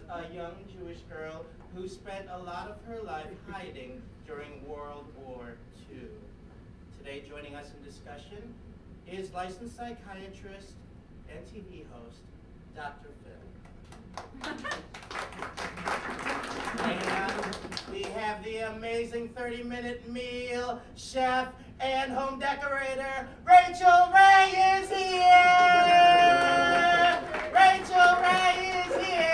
a young Jewish girl who spent a lot of her life hiding during World War II. Today, joining us in discussion is licensed psychiatrist and TV host, Dr. Phil. And we have the amazing 30-minute meal chef and home decorator, Rachel Ray is here! Rachel Ray is here!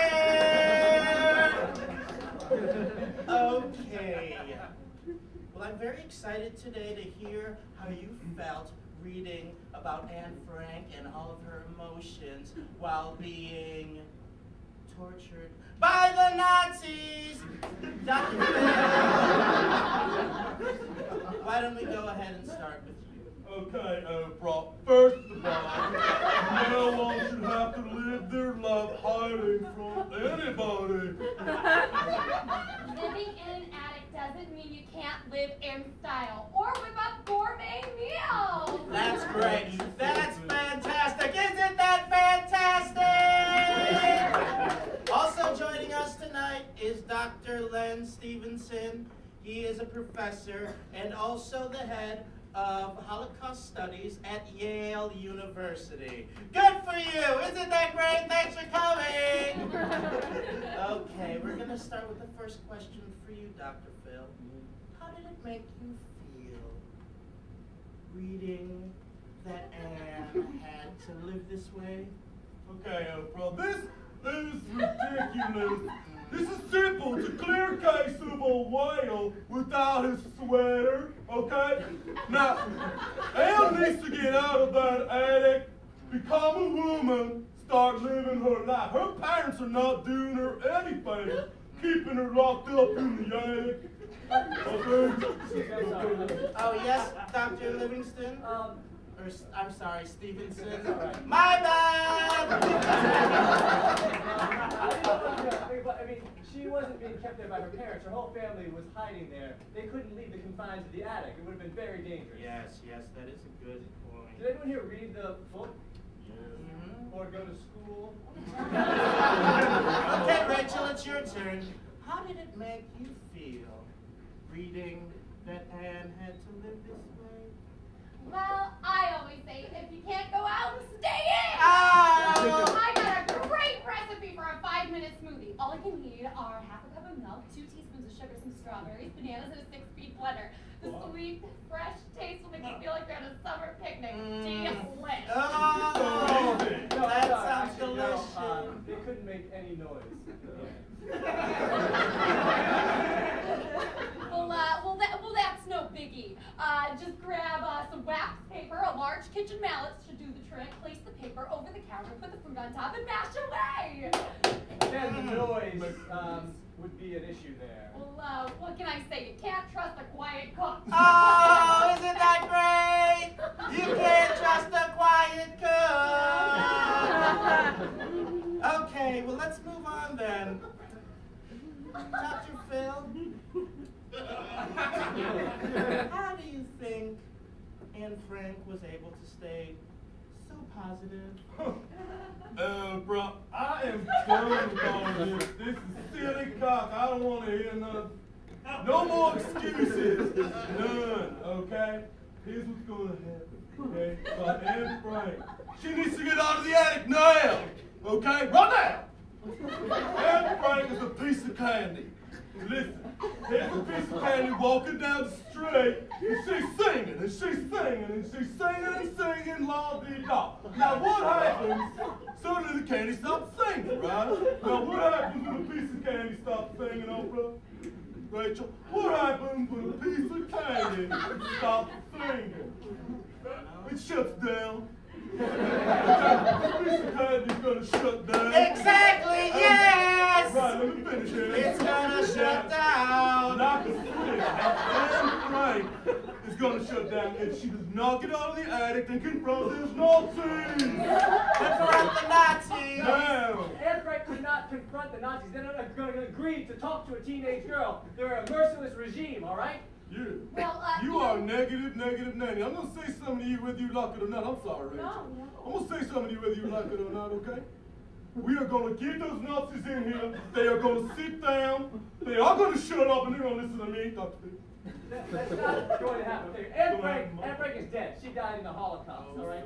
Okay. Well, I'm very excited today to hear how you felt reading about Anne Frank and all of her emotions while being tortured by the Nazis. Dr. Phil, why don't we go ahead and start with you? Okay, Oprah. First of all, no one should have to live their life hiding from anybody. Living in an attic doesn't mean you can't live in style or whip up gourmet meals. That's great. That's fantastic. Isn't that fantastic? Also joining us tonight is Dr. Len Stevenson. He is a professor and also the head of Holocaust Studies at Yale University. Good for you! Isn't that great? Thanks for coming! Okay, we're going to start with the first question for you, Dr. Phil. How did it make you feel reading that Anne had to live this way? Okay, Oprah, this is ridiculous. This is simple. It's a clear case of a whale without his sweater, okay? Now, Anne needs to get out of that attic, become a woman, start living her life. Her parents are not doing her any favors, keeping her locked up in the attic. Okay? Oh, yes, Dr. Livingston? I'm sorry, Stevenson. My bad! I mean, she wasn't being kept there by her parents. Her whole family was hiding there. They couldn't leave the confines of the attic. It would have been very dangerous. Yes, that is a good point. Did anyone here read the book? Mm-hmm. Or go to school? Okay, Rachel, it's your turn. How did it make you feel reading that Anne had to live this way? Well, I always say if you can't go out, stay in! Oh! I got a great recipe for a 5-minute smoothie. All you need are half a cup of milk, 2 teaspoons of sugar, some strawberries, bananas, and a 6-speed blender. The sweet, fresh taste will make you feel like you're at a summer picnic. Delish. Oh! That sounds Actually, delicious. no, they couldn't make any noise. Well, that's no biggie. Just grab some wax paper, a large kitchen mallet should do the trick. Place the paper over the counter, put the fruit on top, and mash away. Then the noise would be an issue there. Well, what can I say? You can't trust a quiet cook. Oh, isn't that great? You can't trust a quiet cook. Okay, well, let's move on then. Dr. Phil, how do you think Anne Frank was able to stay so positive? Bro, I am done on this. This is silly cock. I don't want to hear none. No more excuses. None, okay? Here's what's going to happen, okay? About Anne Frank. She needs to get out of the attic now, okay? Right now! Anne Frank is a piece of candy. Listen, here's a piece of candy walking down the street, and she's singing, and she's singing, and she's singing and singing, la-dee-da. Now what happens? Suddenly the candy stops singing, right? Now what happens when a piece of candy stops singing, Oprah? Rachel, what happens when a piece of candy stops singing? It shuts down. This piece of candy's gonna shut down. Exactly, yes! Right, let me finish here. It's gonna shut down. Not the switch. Anne Frank is gonna shut down if she does not get out of the attic and confront those Nazis. Confront the Nazis. Now. Anne Frank could not confront the Nazis. They're not going to agree to talk to a teenage girl. They're a merciless regime, all right? You. Well, You are negative, Nanny. I'm gonna say something to you whether you like it or not. I'm sorry, Rachel. No. I'm gonna say something to you whether you like it or not, okay? We are going to get those Nazis in here. They are going to sit down. They are going to shut up and they're going to listen to me. That's not going to happen. Okay, Anne Frank is dead. She died in the Holocaust, all right?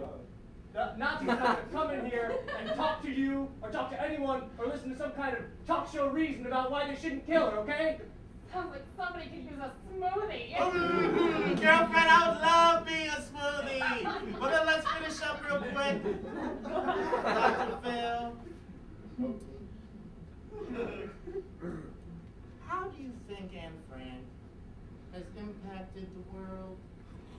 The Nazis are not going to come in here and talk to you or talk to anyone or listen to some kind of talk show reason about why they shouldn't kill her, okay? Sounds like somebody could use a smoothie. Girlfriend, I would love being a smoothie. Well, then let's finish up real quick. Dr. Phil. How do you think Anne Frank has impacted the world?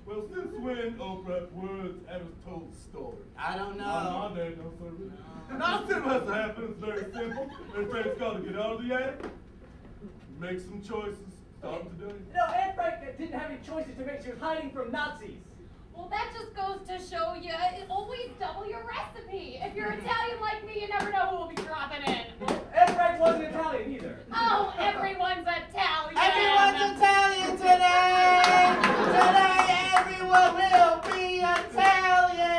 Well, since when Oprah words ever told the story? I don't know. My dad knows something. Now, simple has to happen. It's very simple. Anne Frank's got to get out of the attic, make some choices, start today. No, Anne Frank didn't have any choices to make. She was hiding from Nazis. Well, that just goes to show you, always double your recipe. If you're Italian like me, you never know who will be dropping in. Anne Frank wasn't Italian either. Oh, everyone's Italian. Everyone's Italian today! Today, everyone will be Italian!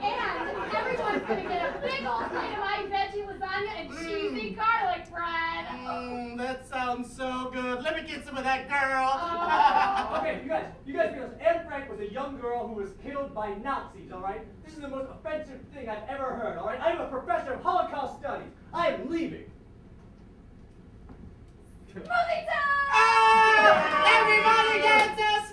And everyone's gonna get a big old plate of my veggie lasagna and cheesy garlic bread. That sounds so good. Let me get some of that, girl. Okay, you guys realize Anne Frank was a young girl who was killed by Nazis, all right? This is the most offensive thing I've ever heard, all right? I'm a professor of Holocaust studies. I am leaving. Smoothie time! Everybody gets a